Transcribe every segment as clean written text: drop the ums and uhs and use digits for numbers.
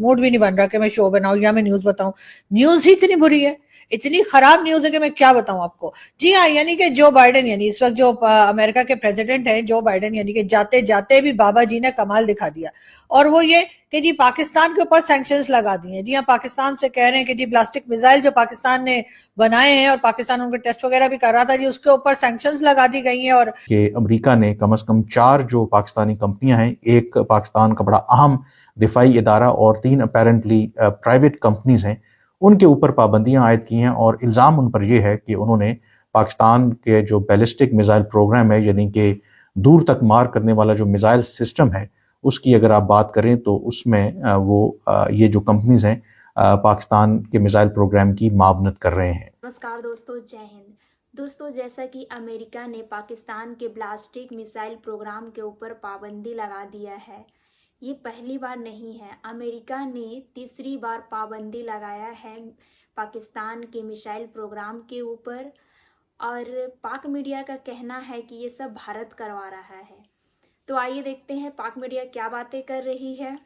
Mood भी नहीं बन रहा कि मैं शो बनाऊं या मैं न्यूज बताऊं। न्यूज ही इतनी बुरी है, इतनी खराब न्यूज है कि मैं क्या बताऊं आपको। जी हाँ, यानी कि जो बाइडेन, यानी इस वक्त जो अमेरिका के प्रेसिडेंट हैं जो बाइडेन, यानी कि जाते जाते भी बाबा जी ने कमाल दिखा दिया। और वो ये कि जी पाकिस्तान के ऊपर सैंक्शंस लगा दिए। जी हाँ, पाकिस्तान से कह रहे हैं कि जी प्लास्टिक मिसाइल जो पाकिस्तान ने बनाए हैं और पाकिस्तान उनके टेस्ट वगैरह भी कर रहा था, जी उसके ऊपर सैंक्शंस लगा दी गई हैं। और कि अमेरिका ने कम से कम 4 जो पाकिस्तानी कंपनियां हैं, एक पाकिस्तान का बड़ा अहम दिफाई इदारा और 3 अपेरेंटली प्राइवेट कंपनीज हैं, उनके ऊपर पाबंदियां आयद की हैं। और इल्ज़ाम उन पर यह है कि उन्होंने पाकिस्तान के जो बैलिस्टिक मिसाइल प्रोग्राम है, यानी कि दूर तक मार करने वाला जो मिसाइल सिस्टम है, उसकी अगर आप बात करें तो उसमें ये जो कंपनीज हैं पाकिस्तान के मिसाइल प्रोग्राम की मावनत कर रहे हैं। नमस्कार दोस्तों, जय हिंद। दोस्तों, जैसा कि अमेरिका ने पाकिस्तान के बैलिस्टिक मिसाइल प्रोग्राम के ऊपर पाबंदी लगा दिया है, ये पहली बार नहीं है। अमेरिका ने तीसरी बार पाबंदी लगाया है पाकिस्तान के मिसाइल प्रोग्राम के ऊपर, और पाक मीडिया का कहना है कि ये सब भारत करवा रहा है। तो आइए देखते हैं पाक मीडिया क्या बातें कर रही है।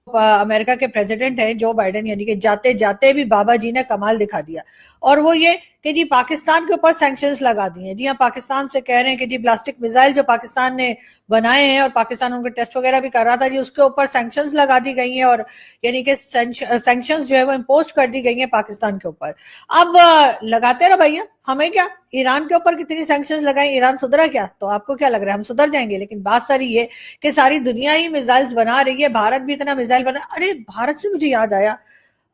अमेरिका के प्रेसिडेंट हैं जो बाइडेन, यानी कि जाते जाते भी बाबा जी ने कमाल दिखा दिया। और वो ये कि जी पाकिस्तान के ऊपर सैंक्शंस लगा दिए। जी हाँ, पाकिस्तान से कह रहे हैं कि जी प्लास्टिक मिसाइल जो पाकिस्तान ने बनाए हैं और पाकिस्तान उनके टेस्ट वगैरह भी कर रहा था, जी उसके ऊपर सैंक्शंस लगा दी गई हैं। और यानी कि सैंक्शंस जो है वो इम्पोज कर दी गई हैं पाकिस्तान के ऊपर। अब लगाते रहो भैया, हमें क्या, ईरान के ऊपर कितनी सैंक्शंस लगाए, ईरान सुधरा क्या? तो आपको क्या लग रहा है हम सुधर जाएंगे? लेकिन बात सारी ये कि सारी दुनिया ही मिसाइल्स बना रही है, भारत भी इतना मिसाइल बना। अरे भारत से मुझे याद आया,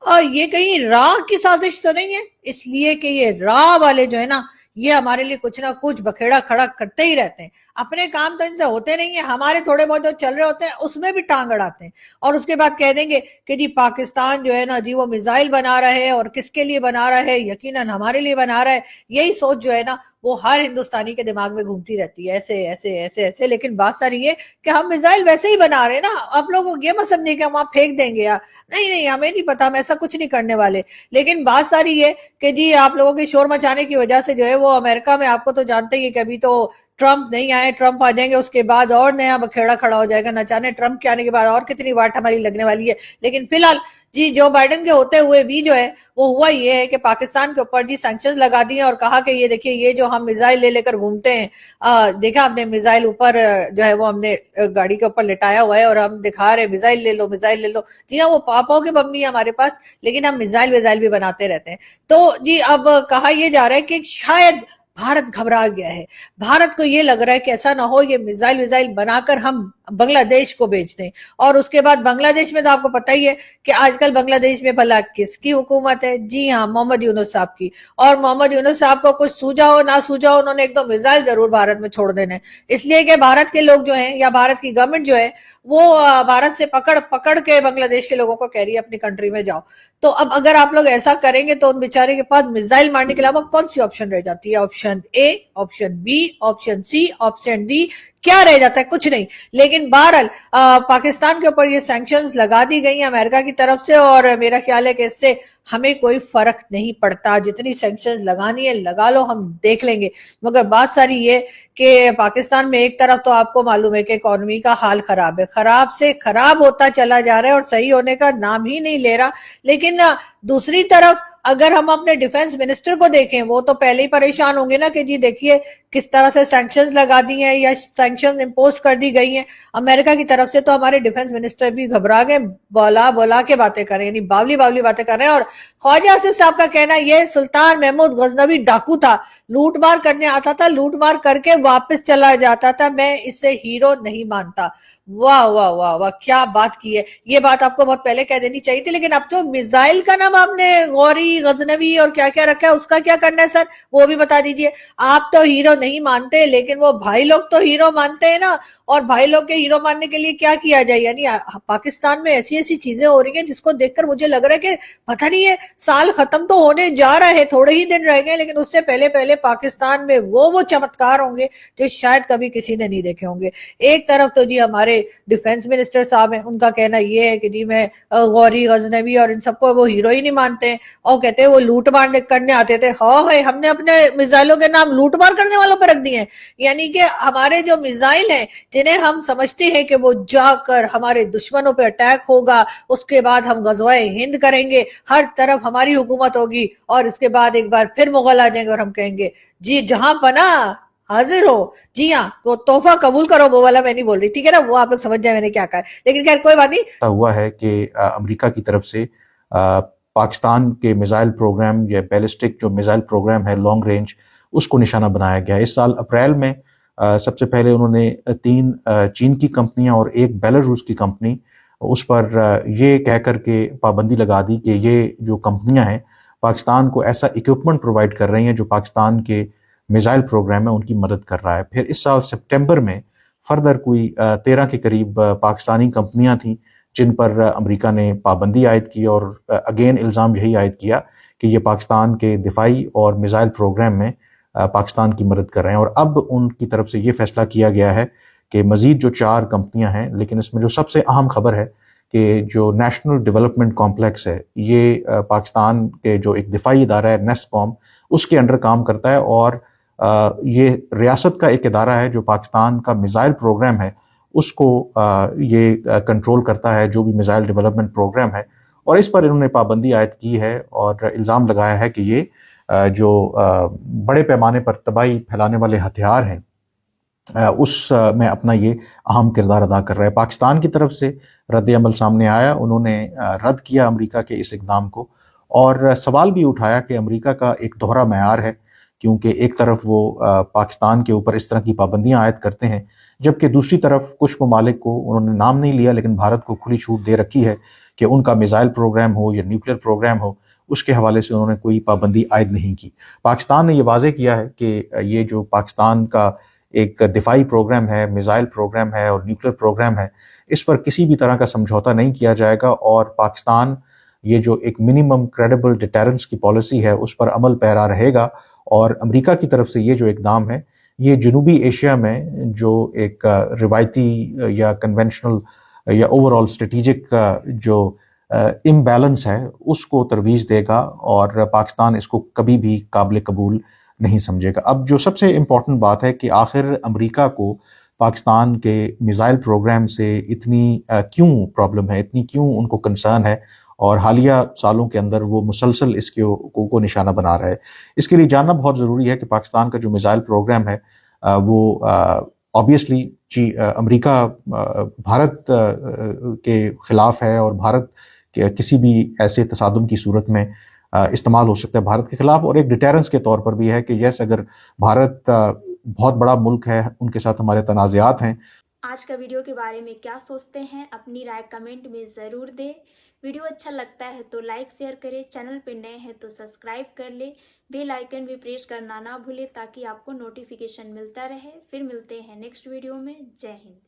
ये कहीं रा की साजिश तो नहीं है? इसलिए कि ये रा वाले जो है ना, ये हमारे लिए कुछ ना कुछ बखेड़ा खड़ा करते ही रहते हैं। अपने काम तो इनसे होते नहीं है, हमारे थोड़े बहुत जो चल रहे होते हैं उसमें भी टांग अड़ाते हैं। और उसके बाद कह देंगे कि जी पाकिस्तान जो है ना जी वो मिसाइल बना रहा है, और किसके लिए बना रहा है? यकीनन हमारे लिए बना रहा है। यही सोच जो है ना वो हर हिंदुस्तानी के दिमाग में घूमती रहती है, ऐसे ऐसे ऐसे ऐसे। लेकिन बात सारी ये कि हम मिसाइल वैसे ही बना रहे हैं ना, आप लोगों को ये मत समझिए कि हम वहां फेंक देंगे या नहीं। नहीं, हमें नहीं पता, हम ऐसा कुछ नहीं करने वाले। लेकिन बात सारी ये कि जी आप लोगों के शोर मचाने की वजह से जो है वो अमेरिका में, आपको तो जानते ही है कि अभी तो ट्रंप नहीं आए, ट्रंप आ जाएंगे उसके बाद और नया बखेड़ा खड़ा हो जाएगा। न जाने ट्रंप के आने के बाद और कितनी वाट हमारी लगने वाली है। लेकिन फिलहाल जी जो बाइडेन के होते हुए भी जो है वो हुआ ये है कि पाकिस्तान के ऊपर जी सैंक्शंस लगा दिए और कहा कि ये देखिए ये जो हम मिसाइल ले लेकर घूमते हैं, देखा आपने मिसाइल ऊपर जो है वो हमने गाड़ी के ऊपर लिटाया हुआ है और हम दिखा रहे मिसाइल ले लो, मिसाइल ले लो। जी हाँ, वो पापाओं की मम्मी है हमारे पास, लेकिन हम मिसाइल भी बनाते रहते हैं। तो जी अब कहा यह जा रहा है कि शायद भारत घबरा गया है। भारत को ये लग रहा है कि ऐसा ना हो ये मिसाइल बनाकर हम बांग्लादेश को बेच दें। और उसके बाद बांग्लादेश में तो आपको पता ही है कि आजकल बांग्लादेश में भला किसकी हुकूमत है? जी हाँ, मोहम्मद यूनुस साहब की। और मोहम्मद यूनुस साहब को कुछ सूझा हो ना सूझा हो, उन्होंने एक दो मिसाइल जरूर भारत में छोड़ देने, इसलिए कि भारत के लोग जो हैं या भारत की गवर्नमेंट जो है वो भारत से पकड़ पकड़ के बांग्लादेश के लोगों को कह रही है अपनी कंट्री में जाओ। तो अब अगर आप लोग ऐसा करेंगे तो उन बेचारे के पास मिसाइल मारने के अलावा कौन सी ऑप्शन रह जाती है? Option A, option B, option C, option D, क्या रह जाता है? कुछ नहीं। लेकिन बहरहाल पाकिस्तान के ऊपर ये सैंक्शंस लगा दी गई हैं अमेरिका की तरफ से, और मेरा ख्याल है कि इससे हमें कोई फर्क नहीं पड़ता। जितनी सैंक्शंस लगानी है लगा लो, हम देख लेंगे। मगर बात सारी ये कि पाकिस्तान में एक तरफ तो आपको मालूम है कि इकोनॉमी का हाल खराब है, खराब से खराब होता चला जा रहा है और सही होने का नाम ही नहीं ले रहा। लेकिन दूसरी तरफ अगर हम अपने डिफेंस मिनिस्टर को देखें, वो तो पहले ही परेशान होंगे ना कि जी देखिए किस तरह से सैंक्शंस लगा दी हैं या सैंक्शंस इंपोज कर दी गई हैं अमेरिका की तरफ से। तो हमारे डिफेंस मिनिस्टर भी घबरा गए, बोला बोला के बातें कर रहे हैं, यानी बावली बावली बातें कर रहे हैं। और ख्वाजा आसिफ साहब का कहना ये सुल्तान महमूद गजनवी डाकू था, लूटमार करने आता था, लूटमार करके वापस चला जाता था, मैं इससे हीरो नहीं मानता। वाह वाह वाह वाह, क्या बात की है। ये बात आपको बहुत पहले कह देनी चाहिए थी। लेकिन अब तो मिसाइल का नाम आपने गौरी, गजनवी और क्या क्या रखा है, उसका क्या करना है सर, वो भी बता दीजिए। आप तो हीरो नहीं मानते, लेकिन वो भाई लोग तो हीरो मानते हैं ना। और भाई लोग के हीरो मानने के लिए क्या किया जाए? यानी पाकिस्तान में ऐसी ऐसी चीजें हो रही हैं जिसको देखकर मुझे लग रहा है कि पता नहीं है साल खत्म तो होने जा रहा है, थोड़े ही दिन रह गए, लेकिन उससे पहले पहले پاکستان میں وہ چمتکار ہوں گے جو شاید کبھی کسی نے نہیں دیکھے ہوں گے. ایک طرف تو جی ہمارے ڈیفنس منسٹر صاحب ہیں, ان کا کہنا یہ ہے کہ جی میں غوری غزنوی اور ان سب کو وہ ہیرو ہی نہیں مانتے ہیں, اور کہتے ہیں وہ لوٹ مار کرنے آتے تھے. ہم نے اپنے میزائلوں کے نام لوٹ مار کرنے والوں پہ رکھ دیے ہیں. یعنی کہ ہمارے جو میزائل ہیں جنہیں ہم سمجھتے ہیں کہ وہ جا کر ہمارے دشمنوں پہ اٹیک ہوگا, اس کے بعد ہم غزوہ ہند کریں گے, ہر طرف ہماری حکومت ہوگی, اور اس کے بعد ایک بار پھر مغل آ جائیں گے اور ہم کہیں گے جی جہاں پناہ حاضر ہو. جی ہاں, وہ تحفہ قبول کرو, وہ والا میں نہیں بول رہی, ٹھیک ہے نا, وہ آپ لوگ سمجھ جائیں میں نے کیا کہا ہے. لیکن خیر کوئی بات نہیں. ہوا ہے کہ امریکہ کی طرف سے پاکستان کے میزائل پروگرام یا بیلسٹک جو میزائل پروگرام ہے لانگ رینج, اس کو نشانہ بنایا گیا. اس سال اپریل میں سب سے پہلے انہوں نے 3 چین کی کمپنیاں اور ایک بیلاروس کی کمپنی, اس پر یہ کہہ کر کے پابندی لگا دی کہ یہ جو کمپنیاں ہیں پاکستان کو ایسا اکوپمنٹ پرووائڈ کر رہی ہیں جو پاکستان کے میزائل پروگرام میں ان کی مدد کر رہا ہے. پھر اس سال سپٹمبر میں فردر کوئی 13 کے قریب پاکستانی کمپنیاں تھیں جن پر امریکہ نے پابندی عائد کی, اور اگین الزام یہی عائد کیا کہ یہ پاکستان کے دفاعی اور میزائل پروگرام میں پاکستان کی مدد کر رہے ہیں. اور اب ان کی طرف سے یہ فیصلہ کیا گیا ہے کہ مزید جو 4 کمپنیاں ہیں, لیکن اس میں جو سب سے اہم خبر ہے کہ جو نیشنل ڈیولپمنٹ کمپلیکس ہے یہ پاکستان کے جو ایک دفاعی ادارہ ہے نیسکوم, اس کے انڈر کام کرتا ہے, اور یہ ریاست کا ایک ادارہ ہے جو پاکستان کا میزائل پروگرام ہے اس کو یہ کنٹرول کرتا ہے, جو بھی میزائل ڈیولپمنٹ پروگرام ہے. اور اس پر انہوں نے پابندی عائد کی ہے اور الزام لگایا ہے کہ یہ جو بڑے پیمانے پر تباہی پھیلانے والے ہتھیار ہیں اس میں اپنا یہ اہم کردار ادا کر رہا ہے. پاکستان کی طرف سے رد عمل سامنے آیا, انہوں نے رد کیا امریکہ کے اس اقدام کو, اور سوال بھی اٹھایا کہ امریکہ کا ایک دوہرا معیار ہے, کیونکہ ایک طرف وہ پاکستان کے اوپر اس طرح کی پابندیاں عائد کرتے ہیں, جبکہ دوسری طرف کچھ ممالک کو انہوں نے نام نہیں لیا لیکن بھارت کو کھلی چھوٹ دے رکھی ہے کہ ان کا میزائل پروگرام ہو یا نیوکلیر پروگرام ہو, اس کے حوالے سے انہوں نے کوئی پابندی عائد نہیں کی. پاکستان نے یہ واضح کیا ہے کہ یہ جو پاکستان کا ایک دفاعی پروگرام ہے, میزائل پروگرام ہے اور نیوکلیر پروگرام ہے, اس پر کسی بھی طرح کا سمجھوتا نہیں کیا جائے گا, اور پاکستان یہ جو ایک منیمم کریڈیبل ڈیٹرنس کی پالیسی ہے اس پر عمل پیرا رہے گا. اور امریکہ کی طرف سے یہ جو اقدام ہے یہ جنوبی ایشیا میں جو ایک روایتی یا کنونشنل یا اوور آل اسٹریٹجک جو امبیلنس ہے اس کو ترویج دے گا, اور پاکستان اس کو کبھی بھی قابل قبول نہیں سمجھے گا. اب جو سب سے امپورٹنٹ بات ہے کہ آخر امریکہ کو پاکستان کے میزائل پروگرام سے اتنی کیوں پرابلم ہے, اتنی کیوں ان کو کنسرن ہے, اور حالیہ سالوں کے اندر وہ مسلسل اس کو نشانہ بنا رہا ہے. اس کے لیے جاننا بہت ضروری ہے کہ پاکستان کا جو میزائل پروگرام ہے وہ آبویسلی امریکہ بھارت کے خلاف ہے, اور بھارت کے کسی بھی ایسے تصادم کی صورت میں استعمال ہو سکتا ہے بھارت کے خلاف, اور ایک ڈیٹرنس کے طور پر بھی ہے کہ یس اگر بھارت بہت بڑا ملک ہے, ان کے ساتھ ہمارے تنازعات ہیں. آج کا ویڈیو کے بارے میں کیا سوچتے ہیں اپنی رائے کمنٹ میں ضرور دیں. ویڈیو اچھا لگتا ہے تو لائک شیئر کریں, چینل پہ نئے ہیں تو سبسکرائب کر لیں, بیل آئیکن بھی پریس کرنا نہ بھولیں تاکہ آپ کو نوٹیفیکیشن ملتا رہے. پھر ملتے ہیں نیکسٹ ویڈیو میں. جے ہند.